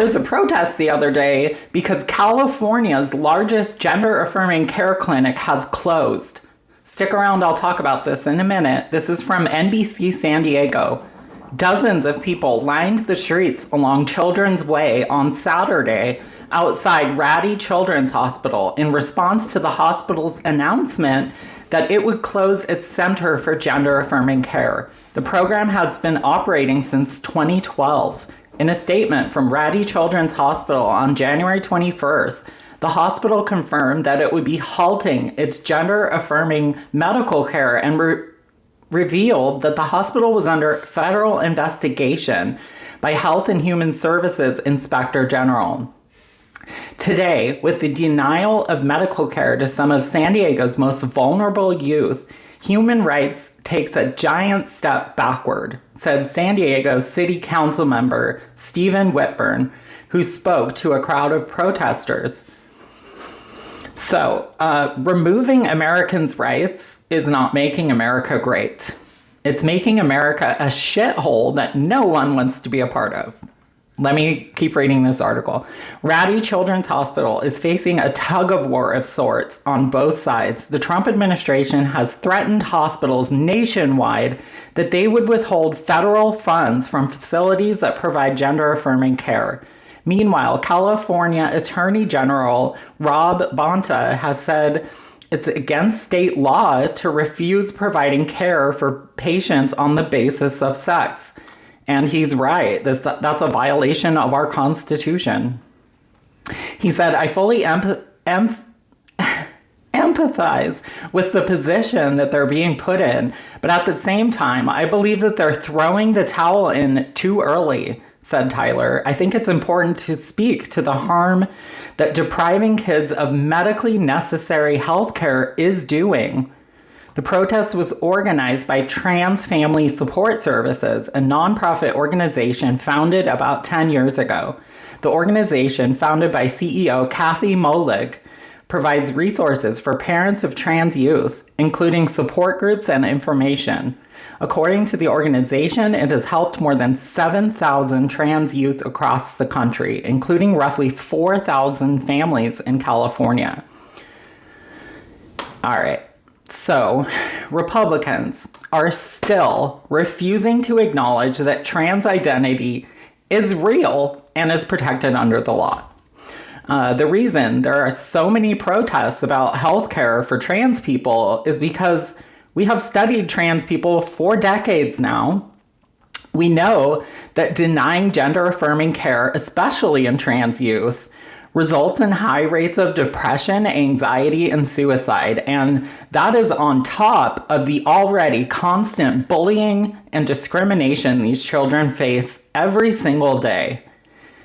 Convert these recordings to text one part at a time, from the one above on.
was a protest the other day because California's largest gender-affirming care clinic has closed. Stick around, I'll talk about this in a minute. This is from NBC San Diego. Dozens of people lined the streets along Children's Way on Saturday outside Rady Children's Hospital in response to the hospital's announcement that it would close its Center for Gender-Affirming Care. The program has been operating since 2012. In a statement from Rady Children's Hospital on January 21st, the hospital confirmed that it would be halting its gender-affirming medical care and revealed that the hospital was under federal investigation by Health and Human Services Inspector General. Today, with the denial of medical care to some of San Diego's most vulnerable youth, human rights takes a giant step backward, said San Diego City Council member Stephen Whitburn, who spoke to a crowd of protesters. So, removing Americans' rights is not making America great. It's making America a shithole that no one wants to be a part of. Let me keep reading this article. Rady Children's Hospital is facing a tug-of-war of sorts on both sides. The Trump administration has threatened hospitals nationwide that they would withhold federal funds from facilities that provide gender-affirming care. Meanwhile, California Attorney General Rob Bonta has said it's against state law to refuse providing care for patients on the basis of sex. And he's right. That's a violation of our Constitution. He said, I fully empathize with the position that they're being put in, but at the same time, I believe that they're throwing the towel in too early, said Tyler. I think it's important to speak to the harm that depriving kids of medically necessary health care is doing. The protest was organized by Trans Family Support Services, a nonprofit organization founded about 10 years ago. The organization, founded by CEO Kathy Molig, provides resources for parents of trans youth, including support groups and information. According to the organization, it has helped more than 7,000 trans youth across the country, including roughly 4,000 families in California. All right. So, Republicans are still refusing to acknowledge that trans identity is real and is protected under the law. The reason there are so many protests about healthcare for trans people is because we have studied trans people for decades now. We know that denying gender-affirming care, especially in trans youth, results in high rates of depression, anxiety, and suicide. And that is on top of the already constant bullying and discrimination these children face every single day.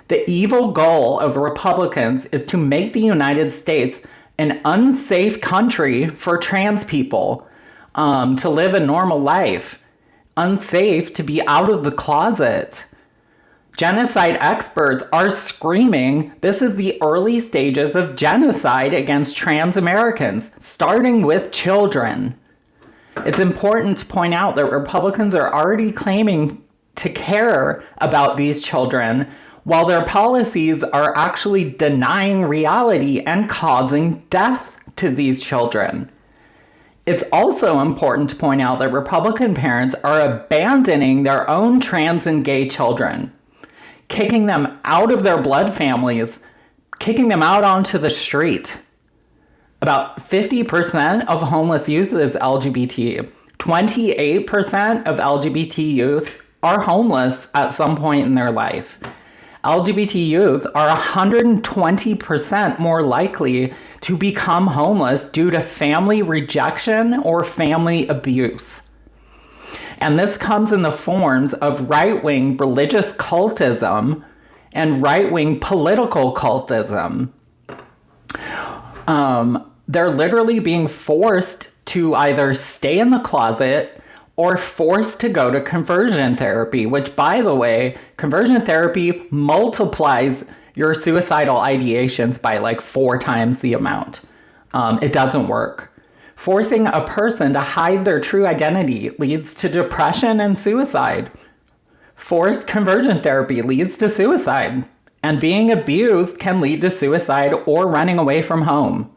The evil goal of Republicans is to make the United States an unsafe country for trans people to live a normal life, unsafe to be out of the closet. Genocide experts are screaming this is the early stages of genocide against trans Americans, starting with children. It's important to point out that Republicans are already claiming to care about these children while their policies are actually denying reality and causing death to these children. It's also important to point out that Republican parents are abandoning their own trans and gay children, kicking them out of their blood families, kicking them out onto the street. About 50% of homeless youth is LGBT. 28% of LGBT youth are homeless at some point in their life. LGBT youth are 120% more likely to become homeless due to family rejection or family abuse. And this comes in the forms of right-wing religious cultism and right-wing political cultism. They're literally being forced to either stay in the closet or forced to go to conversion therapy, which, by the way, conversion therapy multiplies your suicidal ideations by like 4 times the amount. It doesn't work. Forcing a person to hide their true identity leads to depression and suicide. Forced conversion therapy leads to suicide. and being abused can lead to suicide or running away from home.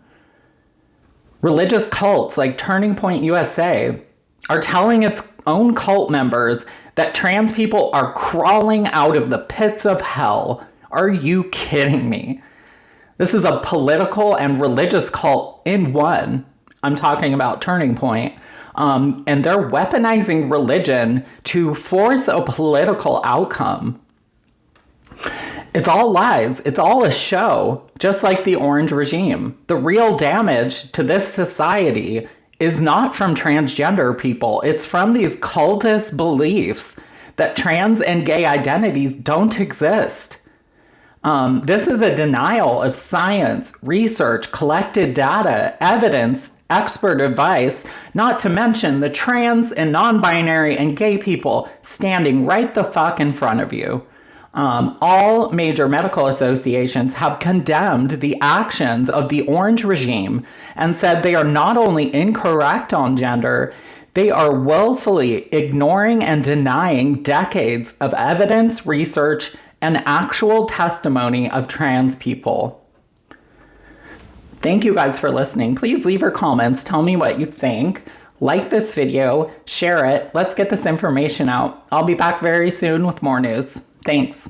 Religious cults like Turning Point USA are telling its own cult members that trans people are crawling out of the pits of hell. Are you kidding me? This is a political and religious cult in one. I'm talking about Turning Point. And they're weaponizing religion to force a political outcome. It's all lies. It's all a show, just like the Orange regime. The real damage to this society is not from transgender people. It's from these cultist beliefs that trans and gay identities don't exist. This is a denial of science, research, collected data, evidence, expert advice, not to mention the trans and non-binary and gay people standing right the fuck in front of you. All major medical associations have condemned the actions of the Orange regime and said they are not only incorrect on gender, they are willfully ignoring and denying decades of evidence, research, and actual testimony of trans people. Thank you guys for listening. Please leave your comments. Tell me what you think. Like this video, share it. Let's get this information out. I'll be back very soon with more news. Thanks.